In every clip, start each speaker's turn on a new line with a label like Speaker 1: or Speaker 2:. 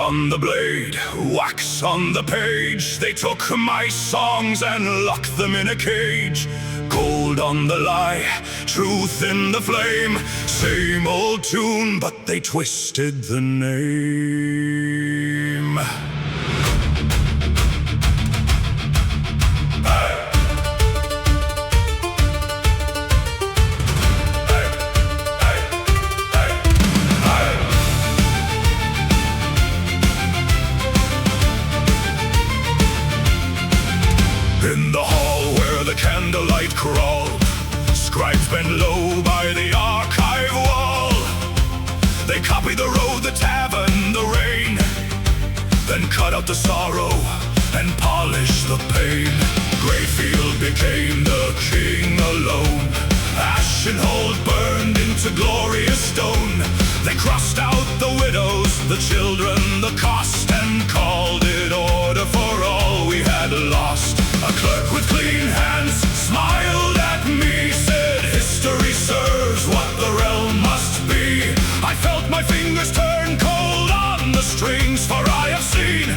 Speaker 1: on the blade, wax on the page. They took my songs and locked them in a cage. Gold on the lie, truth in the flame. Same old tune, but they twisted the name. In the hall where the candlelight crawled, scribes bent low by the archive wall. They copied the road, the tavern, the rain, then cut out the sorrow and polished the pain. Greyfield became the king alone. Ashen hold burned into glorious stone. They crossed out the widows, the children, the cost, and called it order for all we had lost. A clerk with clean hands smiled at me, said history serves what the realm must be. I felt my fingers turn cold on the strings, for I have seen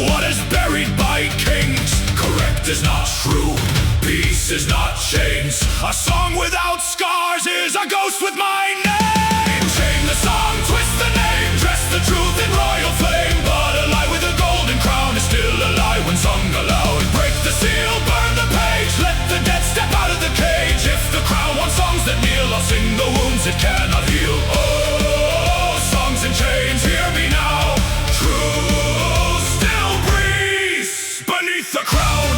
Speaker 1: what is buried by kings. Correct is not true, peace is not chains. A song without scars is a ghost with my name. Chain the song, twist the name, dress the truth in royal flame. But a lie with a golden crown is still a lie when sung aloud. Break the seal, burn the page, let the dead step out of the cage. If the crown wants songs that kneel, I'll sing the wounds it cannot heal. Oh, songs in chains, hear me now. Truth still breathes beneath the crown.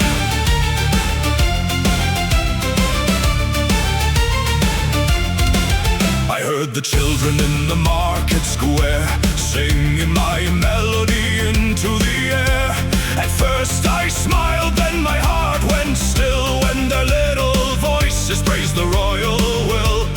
Speaker 1: I heard the children in the market square singing my melody into the air. At first I smiled, then my heart went still when their little voices praised the royal will.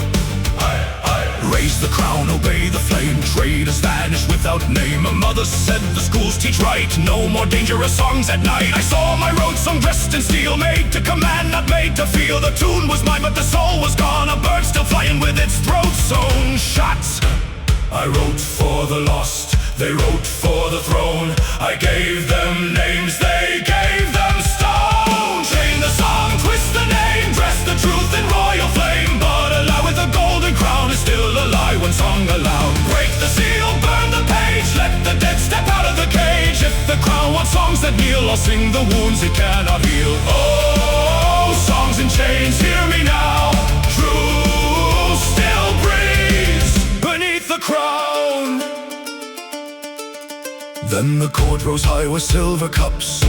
Speaker 1: Raise the crown, obey the flame, traitors vanish without name. A mother said the schools teach right, no more dangerous songs at night. I saw my road song dressed in steel, made to command, not made to feel. The tune was mine, but the soul was gone. A bird still flying with its throat sewn shut. I wrote for the lost, they wrote for the throne. I gave them names, they gave them stone. Chain the song, twist the name, dress the truth in royal flame. But a lie with a golden crown is still a lie when sung aloud. Break the seal, burn the page, let the dead step out of the cage. If the crown wants songs that kneel, I'll sing the wounds it cannot heal. Oh, songs in chains, hear me now. Truth still breathes beneath the crown. Then the court rose high with silver cups,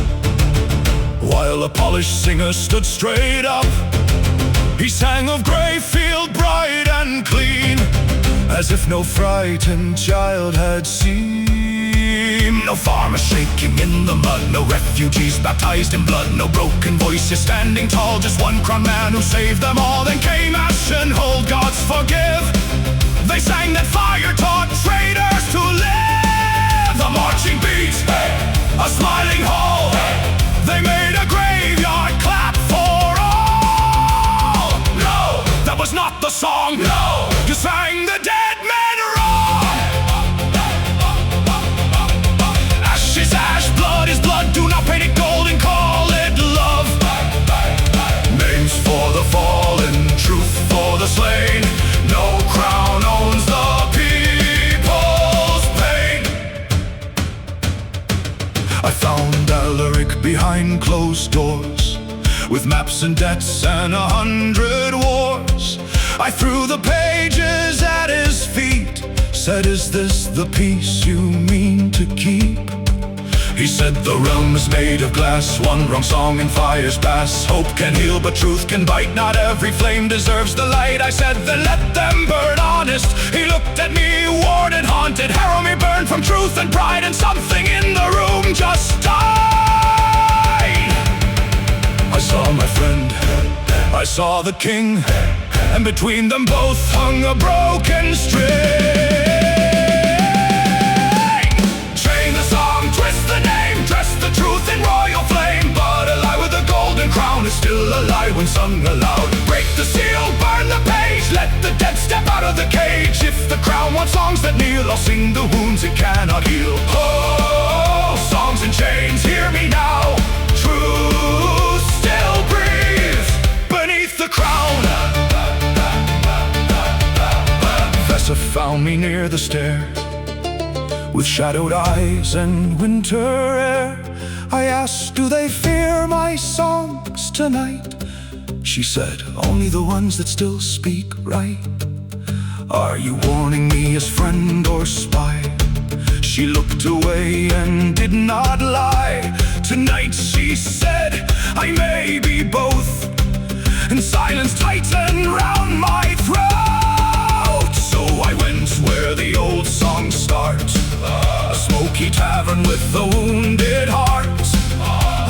Speaker 1: while a polished singer stood straight up. He sang of Greyfield bright and clean, as if no frightened child had seen. No farmer shaking in the mud, no refugees baptized in blood, no broken voices standing tall, just one crowned man who saved them all. Then came Ashen Hold, Gods forgive. They sang that fire taught traitors to live. A marching beat, a smiling hall, they made a graveyard clap for all. No, that was not the song. No, you sang the dead men wrong. Ash is ash, blood is blood. Do not paint it gold and call it love. Names for the fallen, truth for the slain. No crown owns the people's pain. I found Rurik behind closed doors, with maps and debts and 100 wars. I threw the pages at his feet, said, is this the peace you mean to keep? He said, the realm is made of glass, one wrong song and fires pass. Hope can heal but truth can bite, not every flame deserves the light. I said, then let them burn honest. He looked at me, warned and haunted. Harrow me, burn from truth and pride, and something in the room just died. I saw my friend, I saw the king, and between them both hung a broken string. Twist the name, dress the truth in royal flame. But a lie with a golden crown is still alive when sung aloud. Break the seal, burn the page, let the dead step out of the cage. If the crown wants songs that kneel, I'll sing the wounds it cannot heal. Oh, songs in chains, hear me now. Truth still breathes beneath the crown. Vessa found me near the stair, with shadowed eyes and winter air. I asked, do they fear my songs tonight? She said, only the ones that still speak right. Are you warning me as friend or spy? She looked away and did not lie. Tonight, she said, I may be both, and silence tightened round my throat. So I went where the old songs start, a smoky tavern with a wounded heart.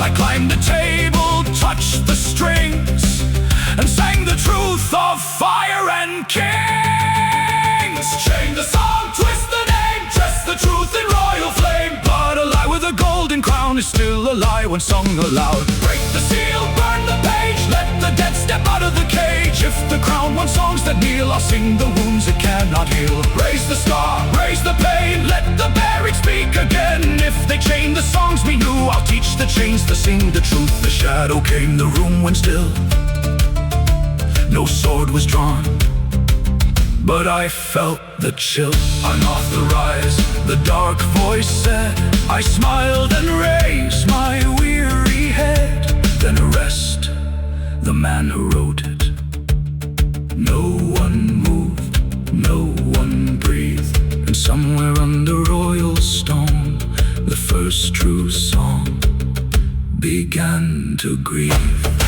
Speaker 1: I climbed the table, touched the strings, and sang the truth of fire and kings. Chain the song, twist the name, dress the truth in royal flame. But a lie with a golden crown is still a lie when sung aloud. Break the seal, burn the page, let the dead step out of the cage. If the crown wants songs that kneel, I'll sing the wounds it cannot heal. Raise the scar, raise the pain, let the buried speak again. If they chain the songs we knew, I'll teach the chains to sing the truth. The shadow came, the room went still. No sword was drawn, but I felt the chill. Unauthorized, the dark voice said. I smiled and raised my weary head. Then arrest the man who wrote it. No one moved, no one breathed, and somewhere under royal stone, the first true song began to grieve.